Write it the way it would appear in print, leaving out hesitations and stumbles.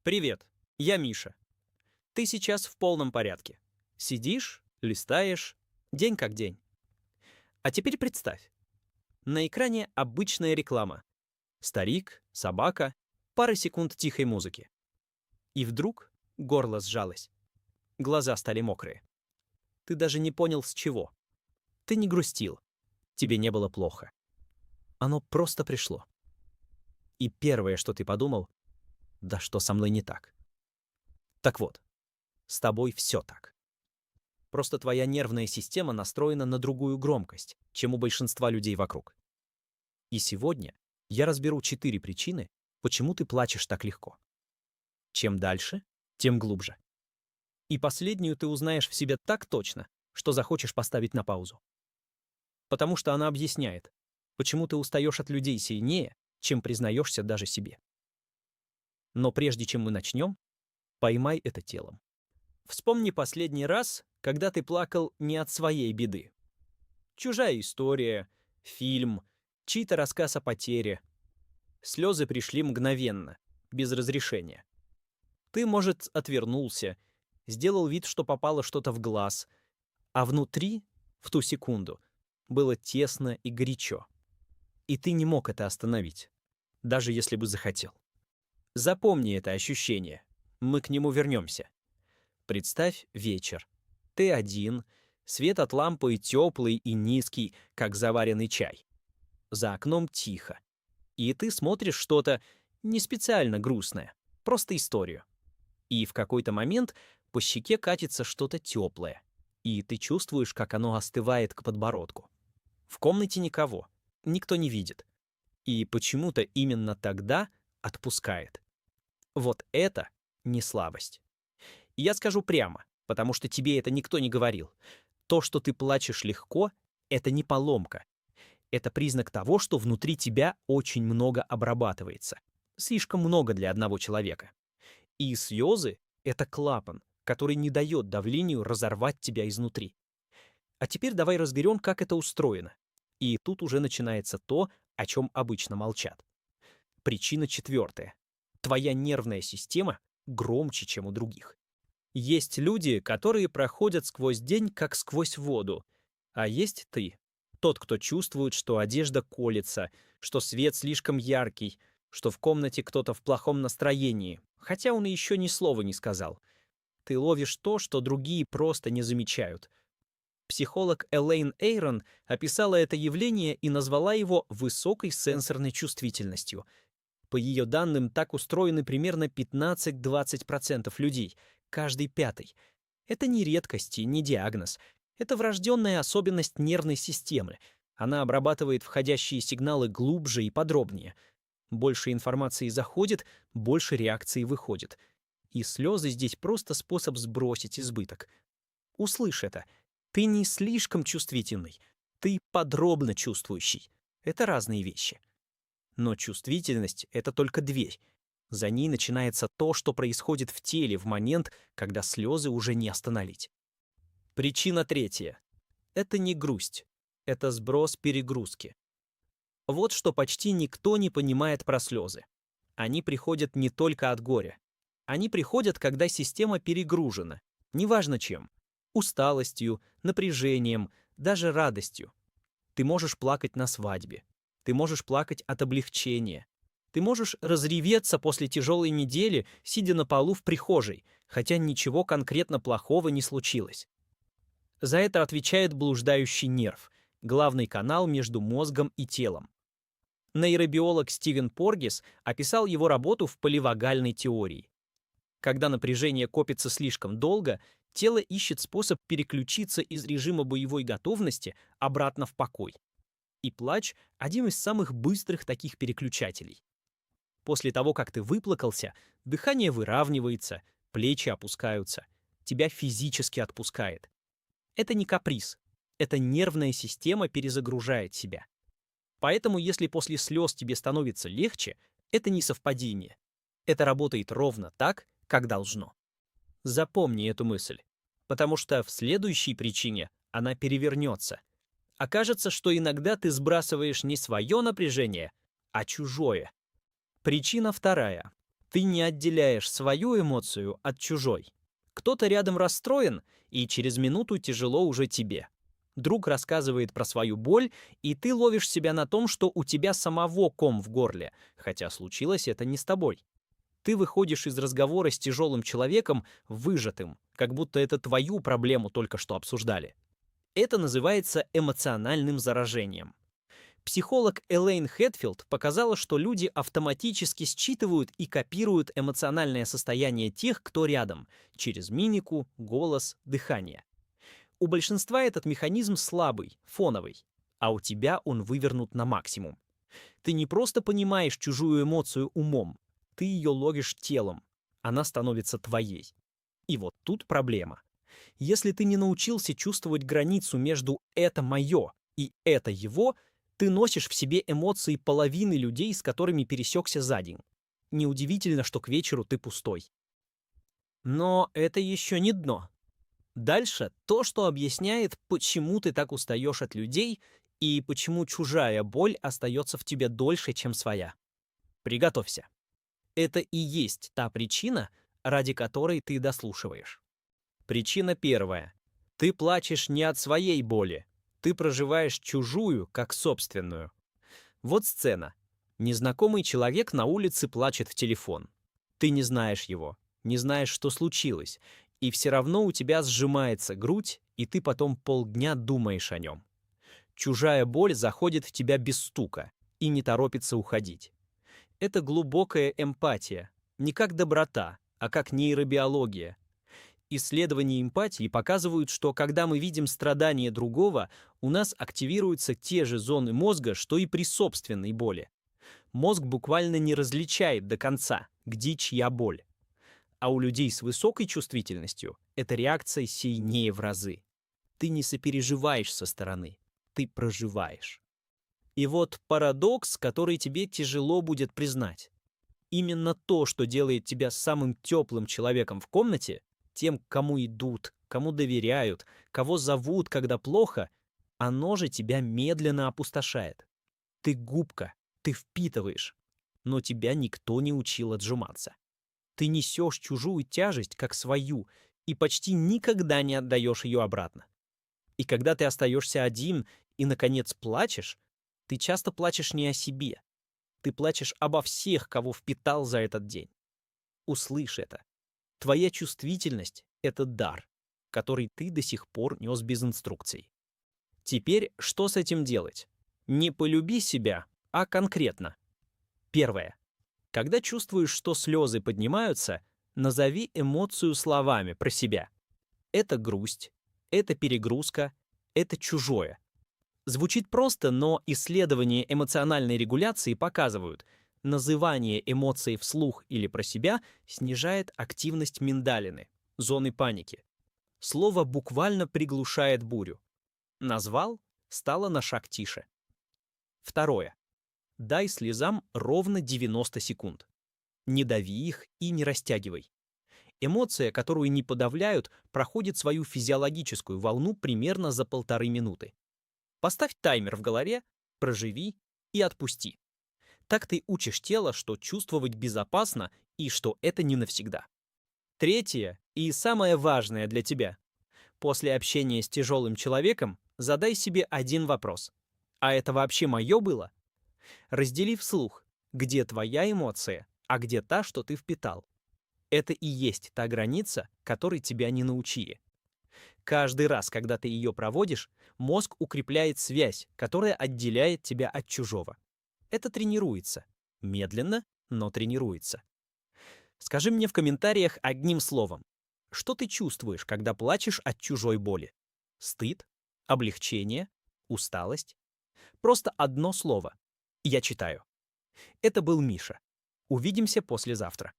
Привет, я Миша. Ты сейчас в полном порядке. Сидишь, листаешь, день как день. А теперь представь, на экране обычная реклама. Старик, собака, пара секунд тихой музыки. И вдруг горло сжалось, глаза стали мокрые. Ты даже не понял с чего. Ты не грустил, тебе не было плохо. Оно просто пришло. И первое, что ты подумал, да что со мной не так. Так вот, с тобой все так. Просто твоя нервная система настроена на другую громкость, чем у большинства людей вокруг. И сегодня я разберу 4 причины, почему ты плачешь так легко. Чем дальше, тем глубже. И последнюю ты узнаешь в себе так точно, что захочешь поставить на паузу. Потому что она объясняет, почему ты устаешь от людей сильнее, чем признаешься даже себе. Но прежде чем мы начнем, поймай это телом. Вспомни последний раз, когда ты плакал не от своей беды. Чужая история, фильм, чей-то рассказ о потере. Слезы пришли мгновенно, без разрешения. Ты, может, отвернулся, сделал вид, что попало что-то в глаз, а внутри, в ту секунду, было тесно и горячо. И ты не мог это остановить, даже если бы захотел. Запомни это ощущение, мы к нему вернемся. Представь вечер. Ты один, свет от лампы теплый и низкий, как заваренный чай. За окном тихо. И ты смотришь что-то не специально грустное, просто историю. И в какой-то момент по щеке катится что-то теплое. И ты чувствуешь, как оно остывает к подбородку. В комнате никого, никто не видит. И почему-то именно тогда отпускает. Вот это не слабость. И я скажу прямо, потому что тебе это никто не говорил. То, что ты плачешь легко, это не поломка. Это признак того, что внутри тебя очень много обрабатывается. Слишком много для одного человека. И слезы — это клапан, который не дает давлению разорвать тебя изнутри. А теперь давай разберем, как это устроено. И тут уже начинается то, о чем обычно молчат. Причина четвертая. Твоя нервная система громче, чем у других. Есть люди, которые проходят сквозь день, как сквозь воду. А есть ты. Тот, кто чувствует, что одежда колется, что свет слишком яркий, что в комнате кто-то в плохом настроении, хотя он еще ни слова не сказал. Ты ловишь то, что другие просто не замечают. Психолог Элейн Эйрон описала это явление и назвала его высокой сенсорной чувствительностью. По ее данным, так устроены примерно 15-20% людей, каждый пятый. Это не редкость и не диагноз. Это врожденная особенность нервной системы. Она обрабатывает входящие сигналы глубже и подробнее. Больше информации заходит, больше реакции выходит. И слезы здесь просто способ сбросить избыток. Услышь это. Ты не слишком чувствительный. Ты подробно чувствующий. Это разные вещи. Но чувствительность — это только дверь. За ней начинается то, что происходит в теле в момент, когда слезы уже не остановить. Причина третья. Это не грусть. Это сброс перегрузки. Вот что почти никто не понимает про слезы. Они приходят не только от горя. Они приходят, когда система перегружена. Неважно чем. Усталостью, напряжением, даже радостью. Ты можешь плакать на свадьбе. Ты можешь плакать от облегчения. Ты можешь разреветься после тяжелой недели, сидя на полу в прихожей, хотя ничего конкретно плохого не случилось. За это отвечает блуждающий нерв, главный канал между мозгом и телом. Нейробиолог Стивен Поргес описал его работу в поливагальной теории. Когда напряжение копится слишком долго, тело ищет способ переключиться из режима боевой готовности обратно в покой. И плач — один из самых быстрых таких переключателей. После того, как ты выплакался, дыхание выравнивается, плечи опускаются, тебя физически отпускает. Это не каприз, это нервная система перезагружает себя. Поэтому, если после слез тебе становится легче, это не совпадение. Это работает ровно так, как должно. Запомни эту мысль, потому что в следующей причине она перевернется. Окажется, что иногда ты сбрасываешь не свое напряжение, а чужое. Причина вторая. Ты не отделяешь свою эмоцию от чужой. Кто-то рядом расстроен, и через минуту тяжело уже тебе. Друг рассказывает про свою боль, и ты ловишь себя на том, что у тебя самого ком в горле, хотя случилось это не с тобой. Ты выходишь из разговора с тяжелым человеком выжатым, как будто это твою проблему только что обсуждали. Это называется эмоциональным заражением. Психолог Элейн Хэтфилд показала, что люди автоматически считывают и копируют эмоциональное состояние тех, кто рядом, через мимику, голос, дыхание. У большинства этот механизм слабый, фоновый, а у тебя он вывернут на максимум. Ты не просто понимаешь чужую эмоцию умом, ты ее ловишь телом, она становится твоей. И вот тут проблема. Если ты не научился чувствовать границу между «это мое» и «это его», ты носишь в себе эмоции половины людей, с которыми пересекся за день. Неудивительно, что к вечеру ты пустой. Но это еще не дно. Дальше то, что объясняет, почему ты так устаешь от людей и почему чужая боль остается в тебе дольше, чем своя. Приготовься. Это и есть та причина, ради которой ты дослушиваешь. Причина первая. Ты плачешь не от своей боли. Ты проживаешь чужую, как собственную. Вот сцена. Незнакомый человек на улице плачет в телефон. Ты не знаешь его, не знаешь, что случилось, и все равно у тебя сжимается грудь, и ты потом полдня думаешь о нем. Чужая боль заходит в тебя без стука и не торопится уходить. Это глубокая эмпатия, не как доброта, а как нейробиология. Исследования эмпатии показывают, что когда мы видим страдания другого, у нас активируются те же зоны мозга, что и при собственной боли. Мозг буквально не различает до конца, где чья боль. А у людей с высокой чувствительностью эта реакция сильнее в разы. Ты не сопереживаешь со стороны, ты проживаешь. И вот парадокс, который тебе тяжело будет признать. Именно то, что делает тебя самым теплым человеком в комнате, тем, к кому идут, кому доверяют, кого зовут, когда плохо, оно же тебя медленно опустошает. Ты губка, ты впитываешь, но тебя никто не учил отжиматься. Ты несешь чужую тяжесть, как свою, и почти никогда не отдаешь ее обратно. И когда ты остаешься один и, наконец, плачешь, ты часто плачешь не о себе. Ты плачешь обо всех, кого впитал за этот день. Услышь это. Твоя чувствительность — это дар, который ты до сих пор нес без инструкций. Теперь что с этим делать? Не полюби себя, а конкретно. Первое. Когда чувствуешь, что слезы поднимаются, назови эмоцию словами про себя. Это грусть, это перегрузка, это чужое. Звучит просто, но исследования эмоциональной регуляции показывают, называние эмоций вслух или про себя снижает активность миндалины, зоны паники. Слово буквально приглушает бурю. Назвал — стало на шаг тише. Второе. Дай слезам ровно 90 секунд. Не дави их и не растягивай. Эмоция, которую не подавляют, проходит свою физиологическую волну примерно за 1,5 минуты. Поставь таймер в голове, проживи и отпусти. Так ты учишь тело, что чувствовать безопасно и что это не навсегда. Третье и самое важное для тебя. После общения с тяжелым человеком задай себе один вопрос. А это вообще мое было? Раздели вслух, где твоя эмоция, а где та, что ты впитал. Это и есть та граница, которой тебя не научили. Каждый раз, когда ты ее проводишь, мозг укрепляет связь, которая отделяет тебя от чужого. Это тренируется. Медленно, но тренируется. Скажи мне в комментариях одним словом. Что ты чувствуешь, когда плачешь от чужой боли? Стыд? Облегчение? Усталость? Просто одно слово. Я читаю. Это был Миша. Увидимся послезавтра.